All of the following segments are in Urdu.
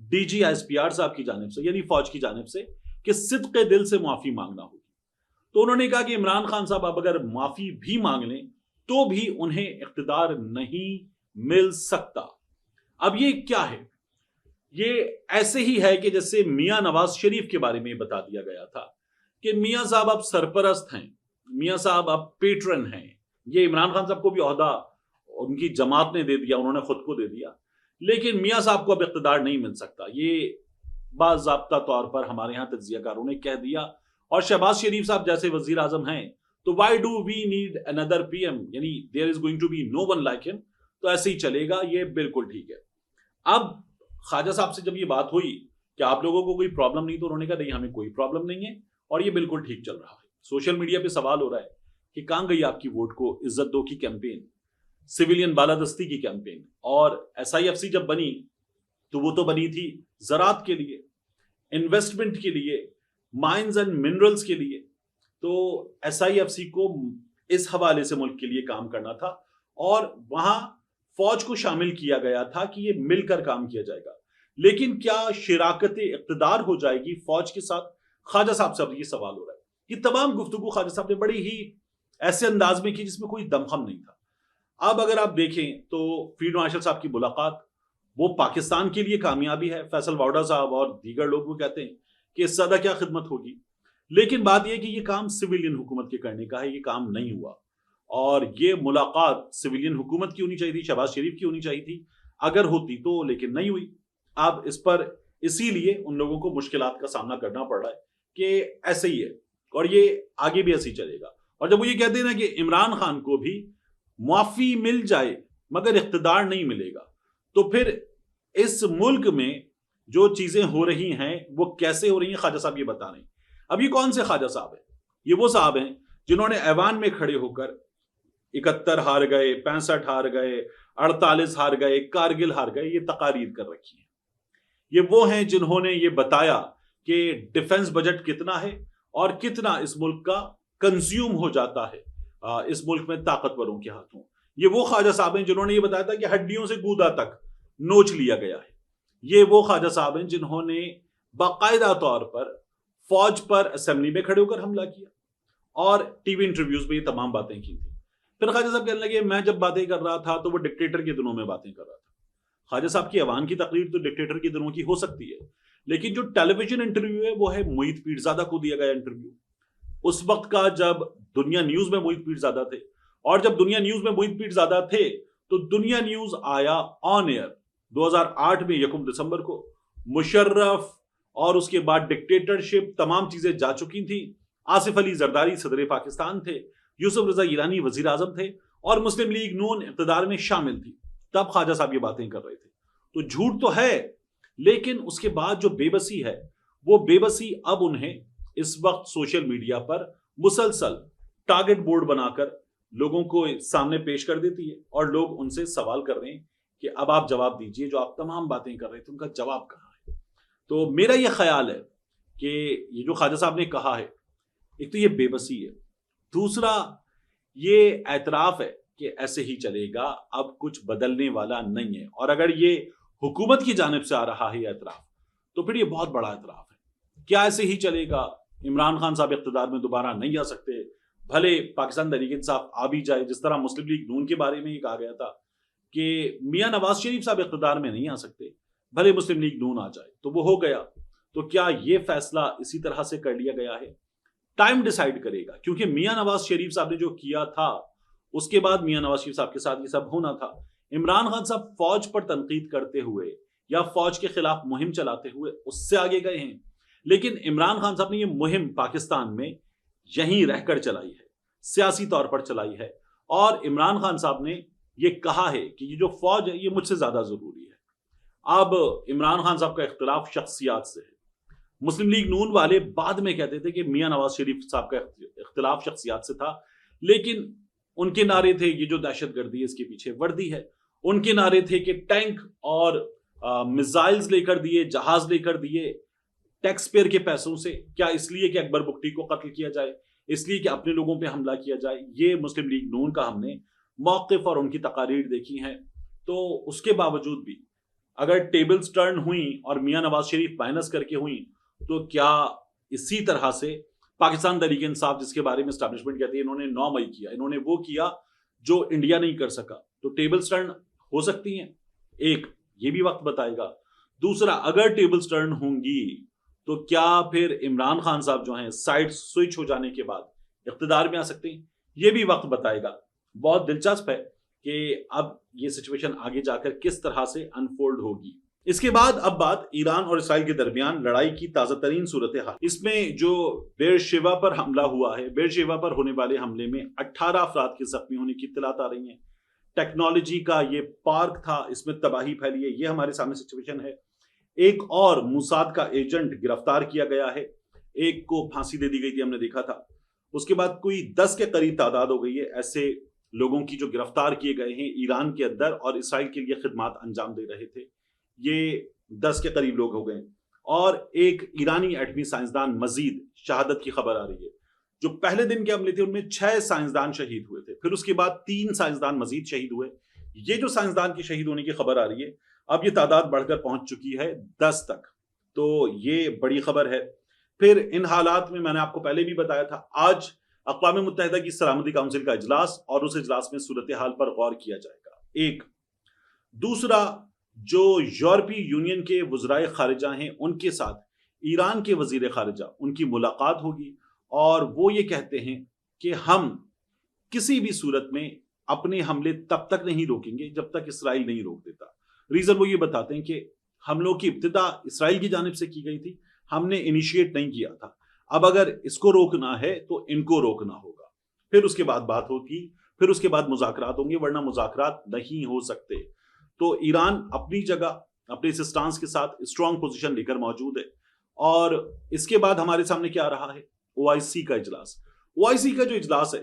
D G S P R صاحب کی جانب سے یعنی فوج کی جانب سے کہ صدق دل سے معافی مانگنا ہوگی. تو انہوں نے کہا کہ عمران خان صاحب اب اگر معافی بھی مانگ لیں تو بھی انہیں اقتدار نہیں مل سکتا. اب یہ کیا ہے؟ یہ ایسے ہی ہے کہ جیسے میاں نواز شریف کے بارے میں بتا دیا گیا تھا کہ میاں صاحب اب سرپرست ہیں, میاں صاحب اب پیٹرن ہیں. یہ عمران خان صاحب کو بھی عہدہ ان کی جماعت نے دے دیا, انہوں نے خود کو دے دیا, لیکن میاں صاحب کو اب اقتدار نہیں مل سکتا. یہ باضابطہ طور پر ہمارے ہاں تجزیہ کاروں نے کہہ دیا. اور شہباز شریف صاحب جیسے وزیر اعظم ہیں تو وائی ڈو وی نیڈ اندر پی ایم, یعنی there is going to be no one like ہم, تو ایسے ہی چلے گا. یہ بالکل ٹھیک ہے. اب خواجہ صاحب سے جب یہ بات ہوئی کہ آپ لوگوں کو کوئی پرابلم نہیں, تو انہوں نے کہا نہیں ہمیں کوئی پرابلم نہیں ہے اور یہ بالکل ٹھیک چل رہا ہے. سوشل میڈیا پہ سوال ہو رہا ہے کہ کہاں گئی آپ کی ووٹ کو عزت دو کی کیمپین, سویلین بالادستی کی کیمپین, اور ایس آئی ایف سی جب بنی تو وہ تو بنی تھی زراعت کے لیے, انویسٹمنٹ کے لیے, مائنز اینڈ منرلز کے لیے. تو ایس آئی ایف سی کو اس حوالے سے ملک کے لیے کام کرنا تھا اور وہاں فوج کو شامل کیا گیا تھا کہ یہ مل کر کام کیا جائے گا. لیکن کیا شراکت اقتدار ہو جائے گی فوج کے ساتھ؟ خواجہ صاحب سے اب یہ سوال ہو رہا ہے. یہ تمام گفتگو خواجہ صاحب نے بڑی ہی ایسے انداز میں کی جس میں کوئی دمخم نہیں تھا. اب اگر آپ دیکھیں تو فیلڈ مارشل صاحب کی ملاقات وہ پاکستان کے لیے کامیابی ہے. فیصل واوڈا صاحب اور دیگر لوگ وہ کہتے ہیں کہ اس سے زیادہ کیا خدمت ہوگی, لیکن بات یہ کہ یہ کام سویلین حکومت کے کرنے کا ہے, یہ کام نہیں ہوا. اور یہ ملاقات سویلین حکومت کی ہونی چاہیے تھی, شہباز شریف کی ہونی چاہیے تھی اگر ہوتی تو, لیکن نہیں ہوئی. اب اس پر اسی لیے ان لوگوں کو مشکلات کا سامنا کرنا پڑ رہا ہے کہ ایسے ہی ہے اور یہ آگے بھی ایسے ہی چلے گا. اور جب وہ یہ کہتے ہیں نا کہ عمران خان کو بھی معافی مل جائے مگر اقتدار نہیں ملے گا, تو پھر اس ملک میں جو چیزیں ہو رہی ہیں وہ کیسے ہو رہی ہیں خواجہ صاحب یہ بتا رہے ہیں. اب یہ کون سے خواجہ صاحب ہیں؟ یہ وہ صاحب ہیں جنہوں نے ایوان میں کھڑے ہو کر 71 ہار گئے, 65 ہار گئے, 48 ہار گئے, کارگل ہار گئے, یہ تقاریر کر رکھی ہیں. یہ وہ ہیں جنہوں نے یہ بتایا کہ ڈیفنس بجٹ کتنا ہے اور کتنا اس ملک کا کنزیوم ہو جاتا ہے اس ملک میں طاقتوروں کے ہاتھوں. یہ وہ خواجہ صاحب ہیں جنہوں نے یہ بتایا تھا کہ ہڈیوں سے گودا تک نوچ لیا گیا ہے. یہ وہ خواجہ صاحب ہیں جنہوں نے باقاعدہ طور پر فوج پر اسمبلی میں کھڑے ہو کر حملہ کیا اور ٹی وی انٹرویوز میں یہ تمام باتیں کی تھی. پھر خواجہ صاحب کہنے لگے میں جب باتیں کر رہا تھا تو وہ ڈکٹیٹر کے دنوں میں باتیں کر رہا تھا. خواجہ صاحب کی ایوان کی تقریر تو ڈکٹیٹر کے دنوں کی ہو سکتی ہے, لیکن جو ٹیلی ویژن انٹرویو ہے وہ ہے محیط پیرزادہ کو دیا گیا انٹرویو, اس وقت کا جب دنیا نیوز میں محیط پیرزادہ تھے. اور جب دنیا نیوز میں محیط پیرزادہ تھے تو دنیا نیوز آیا آن ایئر 2008 میں 1 دسمبر کو. مشرف اور اس کے بعد ڈکٹیٹرشپ تمام چیزیں جا چکی تھیں. آصف علی زرداری صدر پاکستان تھے, یوسف رضا گیلانی وزیر اعظم تھے اور مسلم لیگ نون اقتدار میں شامل تھی. تب خواجہ صاحب یہ باتیں کر رہے تھے. تو جھوٹ تو ہے, لیکن اس کے بعد جو بے بسی ہے وہ بے بسی اب انہیں اس وقت سوشل میڈیا پر مسلسل ٹارگٹ بورڈ بنا کر لوگوں کو سامنے پیش کر دیتی ہے اور لوگ ان سے سوال کر رہے ہیں کہ اب آپ جواب دیجئے, جو آپ تمام باتیں کر رہے تھے ان کا جواب کہاں ہے. تو میرا یہ خیال ہے کہ یہ جو خواجہ صاحب نے کہا ہے, ایک تو یہ بے بسی ہے, دوسرا یہ اعتراف ہے کہ ایسے ہی چلے گا, اب کچھ بدلنے والا نہیں ہے. اور اگر یہ حکومت کی جانب سے آ رہا ہے اعتراف تو پھر یہ بہت بڑا اعتراف ہے. کیا ایسے ہی چلے گا؟ عمران خان صاحب اقتدار میں دوبارہ نہیں آ سکتے, بھلے پاکستان تحریک انصاف آ بھی جائے. جس طرح مسلم لیگ نون کے بارے میں یہ کہا گیا تھا کہ میاں نواز شریف صاحب اقتدار میں نہیں آ سکتے, بھلے مسلم لیگ نون آ جائے, تو وہ ہو گیا. تو کیا یہ فیصلہ اسی طرح سے کر لیا گیا ہے؟ ٹائم ڈیسائیڈ کرے گا, کیونکہ میاں نواز شریف صاحب نے جو کیا تھا اس کے بعد میاں نواز شریف صاحب کے ساتھ یہ سب ہونا تھا. عمران خان صاحب فوج پر تنقید کرتے ہوئے یا فوج کے خلاف مہم چلاتے ہوئے اس سے آگے گئے ہیں, لیکن عمران خان صاحب نے یہ مہم پاکستان میں یہیں رہ کر چلائی ہے, سیاسی طور پر چلائی ہے. اور عمران خان صاحب نے یہ کہا ہے کہ یہ جو فوج ہے یہ مجھ سے زیادہ ضروری ہے. اب عمران خان صاحب کا اختلاف شخصیات سے ہے. مسلم لیگ نون والے بعد میں کہتے تھے کہ میاں نواز شریف صاحب کا اختلاف شخصیات سے تھا, لیکن ان کے نعرے تھے یہ جو دہشت گردی ہے اس کے پیچھے وردی ہے. ان کے نعرے تھے کہ ٹینک اور میزائلز لے کر دیے, جہاز لے کر دیے ٹیکس پیئر کے پیسوں سے. کیا اس لیے کہ اکبر بگٹی کو قتل کیا جائے, اس لیے کہ اپنے لوگوں پہ حملہ کیا جائے؟ یہ مسلم لیگ نون کا ہم نے موقف اور ان کی تقاریر دیکھی ہیں. تو اس کے باوجود بھی اگر ٹیبلز ٹرن ہوئیں اور میاں نواز شریف مائنس کر کے ہوئیں تو کیا اسی طرح سے پاکستان تحریک انصاف جس کے بارے میں اسٹیبلشمنٹ کہتی ہے انہوں نے 9 مئی کیا، انہوں نے وہ کیا جو انڈیا نہیں کر سکا، تو ٹیبلز ٹرن ہو سکتی ہیں؟ ایک یہ بھی وقت بتائے گا. دوسرا اگر ٹیبلز ٹرن ہوں گی تو کیا پھر عمران خان صاحب جو ہیں سائڈ سوئچ ہو جانے کے بعد اقتدار میں آ سکتے ہیں؟ یہ بھی وقت بتائے گا. بہت دلچسپ ہے کہ اب یہ سچویشن آگے جا کر کس طرح سے انفولڈ ہوگی. اس کے بعد اب بات ایران اور اسرائیل کے درمیان لڑائی کی تازہ ترین صورتحال. اس میں جو بیر شیوا پر حملہ ہوا ہے، بیر شیوا پر ہونے والے حملے میں 18 افراد کے زخمی ہونے کی اطلاعات آ رہی ہیں. ٹیکنالوجی کا یہ پارک تھا، اس میں تباہی پھیلی ہے، یہ ہمارے سامنے سچویشن ہے. ایک اور موساد کا ایجنٹ گرفتار کیا گیا ہے، ایک کو پھانسی دے دی گئی تھی، ہم نے دیکھا تھا. اس کے بعد کوئی 10 کے قریب تعداد ہو گئی ہے ایسے لوگوں کی جو گرفتار کیے گئے ہیں ایران کے اندر اور اسرائیل کے لیے خدمات انجام دے رہے تھے. یہ 10 کے قریب لوگ ہو گئے. اور ایک ایرانی ایٹمی سائنسدان مزید شہادت کی خبر آ رہی ہے. جو پہلے دن کے حملے تھے ان میں 6 سائنسدان شہید ہوئے تھے، پھر اس کے بعد 3 سائنسدان مزید شہید ہوئے. یہ جو سائنسدان کی شہید ہونے کی خبر آ رہی ہے اب یہ تعداد بڑھ کر پہنچ چکی ہے 10 تک، تو یہ بڑی خبر ہے. پھر ان حالات میں نے آپ کو پہلے بھی بتایا تھا آج اقوام متحدہ کی سلامتی کونسل کا اجلاس، اور اس اجلاس میں صورتحال پر غور کیا جائے گا. ایک دوسرا جو یورپی یونین کے وزرائے خارجہ ہیں ان کے ساتھ ایران کے وزیر خارجہ ان کی ملاقات ہوگی، اور وہ یہ کہتے ہیں کہ ہم کسی بھی صورت میں اپنے حملے تب تک نہیں روکیں گے جب تک اسرائیل نہیں روک دیتا. ریزن وہ یہ بتاتے ہیں کہ حملوں کی ابتدا اسرائیل کی جانب سے کی گئی تھی، ہم نے انیشیٹ نہیں کیا تھا. اب اگر اس کو روکنا ہے تو ان کو روکنا ہوگا، پھر اس کے بعد بات ہوگی، پھر اس کے بعد مذاکرات ہوں گے، ورنہ مذاکرات نہیں ہو سکتے. تو ایران اپنی جگہ اپنے اس اسٹانس کے ساتھ اسٹرانگ پوزیشن لے کر موجود ہے. اور اس کے بعد ہمارے سامنے کیا آ رہا ہے؟ OIC کا اجلاس. OIC کا جو اجلاس ہے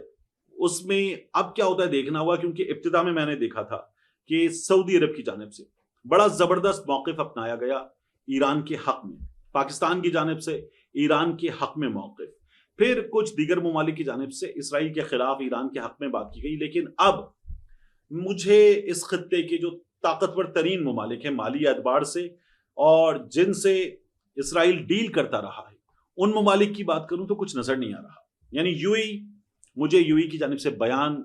اس میں اب کیا ہوتا ہے دیکھنا ہوا، کیونکہ ابتدا میں نے دیکھا تھا کہ سعودی عرب کی جانب سے بڑا زبردست موقف اپنایا گیا ایران کے حق میں، پاکستان کی جانب سے ایران کے حق میں موقف، پھر کچھ دیگر ممالک کی جانب سے اسرائیل کے خلاف ایران کے حق میں بات کی گئی. لیکن اب مجھے اس خطے کے جو طاقتور ترین ممالک ہیں مالی اعتبار سے اور جن سے اسرائیل ڈیل کرتا رہا ہے ان ممالک کی بات کروں تو کچھ نظر نہیں آ رہا. یعنی مجھے UAE کی جانب سے بیان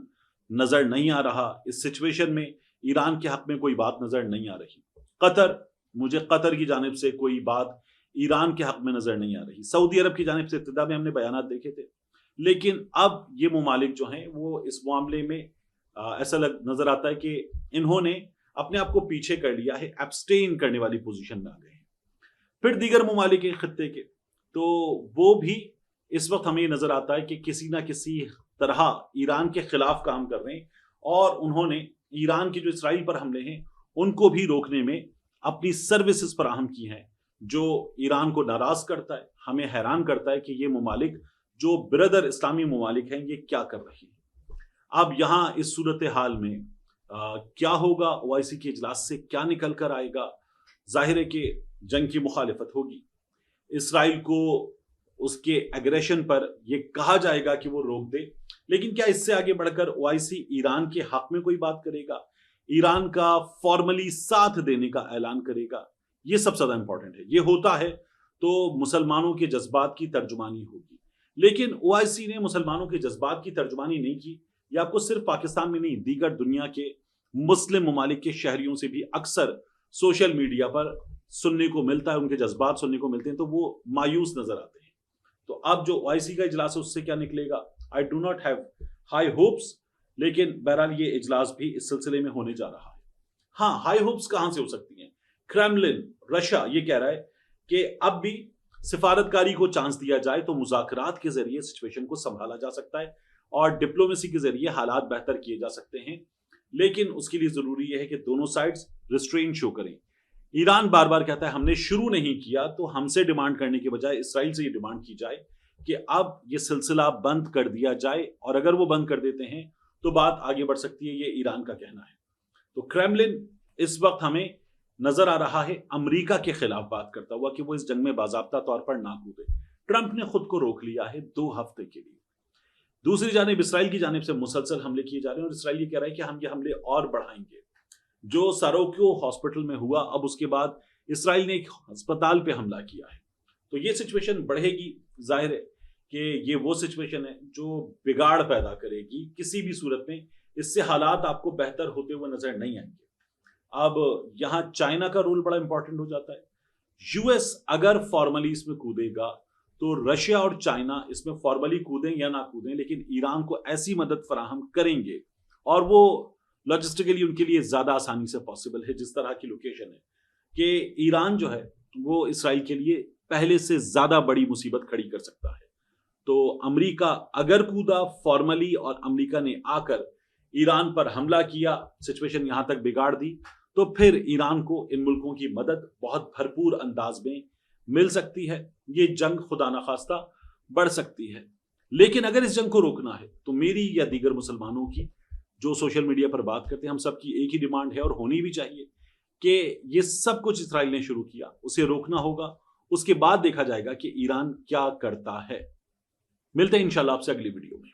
نظر نہیں آ رہا. اس سچویشن میں ایران کے حق میں کوئی بات نظر نہیں آ رہی. مجھے قطر کی جانب سے کوئی بات ایران کے حق میں نظر نہیں آ رہی. سعودی عرب کی جانب سے ابتدا میں ہم نے بیانات دیکھے تھے، لیکن اب یہ ممالک جو ہیں وہ اس معاملے میں ایسا نظر آتا ہے کہ انہوں نے اپنے آپ کو پیچھے کر لیا ہے، ایبسٹین کرنے والی پوزیشن میں آ گئے ہیں. پھر دیگر ممالک خطے کے تو وہ بھی اس وقت ہمیں نظر آتا ہے کہ کسی نہ کسی طرح ایران کے خلاف کام کر رہے ہیں، اور انہوں نے ایران کے جو اسرائیل پر حملے ہیں ان کو بھی روکنے میں اپنی سروسز فراہم کی ہیں، جو ایران کو ناراض کرتا ہے. ہمیں حیران کرتا ہے کہ یہ ممالک جو برادر اسلامی ممالک ہیں یہ کیا کر رہی ہیں. اب یہاں اس صورتحال میں کیا ہوگا؟ OIC کے اجلاس سے کیا نکل کر آئے گا؟ ظاہر ہے کہ جنگ کی مخالفت ہوگی، اسرائیل کو اس کے ایگریشن پر یہ کہا جائے گا کہ وہ روک دے. لیکن کیا اس سے آگے بڑھ کر OIC ایران کے حق میں کوئی بات کرے گا، ایران کا فارملی ساتھ دینے کا اعلان کرے گا؟ یہ سب سے زیادہ امپورٹنٹ ہے. یہ ہوتا ہے تو مسلمانوں کے جذبات کی ترجمانی ہوگی. لیکن OIC نے مسلمانوں کے جذبات کی ترجمانی نہیں کی. یہ آپ کو صرف پاکستان میں نہیں، دیگر دنیا کے مسلم ممالک کے شہریوں سے بھی اکثر سوشل میڈیا پر سننے کو ملتا ہے، ان کے جذبات سننے کو ملتے ہیں تو وہ مایوس نظر آتے ہیں. تو اب جو OIC کا اجلاس ہے اس سے کیا نکلے گا؟ I do not have high hopes. لیکن بہرحال یہ اجلاس بھی اس سلسلے میں ہونے جا رہا ہے. ہاں، ہائی ہوپس کہاں سے ہو سکتی ہیں؟ کریملن رشیا یہ کہہ رہا ہے کہ اب بھی سفارتکاری کو چانس دیا جائے تو مذاکرات کے ذریعے سچویشن کو سنبھالا جا سکتا ہے اور ڈپلومیسی کے ذریعے حالات بہتر کیے جا سکتے ہیں. لیکن اس کے لیے ضروری یہ ہے کہ دونوں سائڈز ریسٹرین شو کریں. ایران بار بار کہتا ہے ہم نے شروع نہیں کیا، تو ہم سے ڈیمانڈ کرنے کے بجائے اسرائیل سے یہ ڈیمانڈ کی جائے کہ اب یہ سلسلہ بند کر دیا جائے، اور اگر وہ بند کر دیتے ہیں تو بات آگے بڑھ سکتی ہے. یہ ایران کا کہنا ہے. تو کریملن اس وقت ہمیں نظر آ رہا ہے امریکہ کے خلاف بات کرتا ہوا کہ وہ اس جنگ میں باضابطہ طور پر نہ کودے. ٹرمپ نے خود کو روک لیا ہے 2 ہفتے کے لیے. دوسری جانب اسرائیل کی جانب سے مسلسل حملے کیے جا رہے ہیں، اور اسرائیل یہ کہہ رہا ہے کہ ہم یہ حملے اور بڑھائیں گے. جو ساروکیو ہاسپٹل میں ہوا، اب اس کے بعد اسرائیل نے ایک ہسپتال پہ حملہ کیا ہے. تو یہ سچویشن بڑھے گی. ظاہر ہے کہ یہ وہ سچویشن ہے جو بگاڑ پیدا کرے گی. کسی بھی صورت میں اس سے حالات آپ کو بہتر ہوتے ہوئے نظر نہیں آئیں گے. اب یہاں چائنا کا رول بڑا امپورٹنٹ ہو جاتا ہے. یو ایس اگر فارملی اس میں کودے گا تو رشیا اور چائنا اس میں فارملی کودیں یا نہ کودیں لیکن ایران کو ایسی مدد فراہم کریں گے، اور وہ لاجسٹیکلی ان کے لیے زیادہ آسانی سے پاسبل ہے جس طرح کی لوکیشن ہے کہ ایران جو ہے وہ اسرائیل کے لیے پہلے سے زیادہ بڑی مصیبت کھڑی کر سکتا ہے. تو امریکہ اگر کودا فارملی اور امریکہ نے آ کر ایران پر حملہ کیا، سچویشن یہاں تک بگاڑ دی، تو پھر ایران کو ان ملکوں کی مدد بہت بھرپور انداز میں مل سکتی ہے. یہ جنگ خدا نخواستہ بڑھ سکتی ہے. لیکن اگر اس جنگ کو روکنا ہے تو میری یا دیگر مسلمانوں کی جو سوشل میڈیا پر بات کرتے ہیں، ہم سب کی ایک ہی ڈیمانڈ ہے اور ہونی بھی چاہیے کہ یہ سب کچھ اسرائیل نے شروع کیا اسے روکنا ہوگا. اس کے بعد دیکھا جائے گا کہ ایران کیا کرتا ہے. ملتے ہیں انشاءاللہ آپ سے اگلی ویڈیو میں.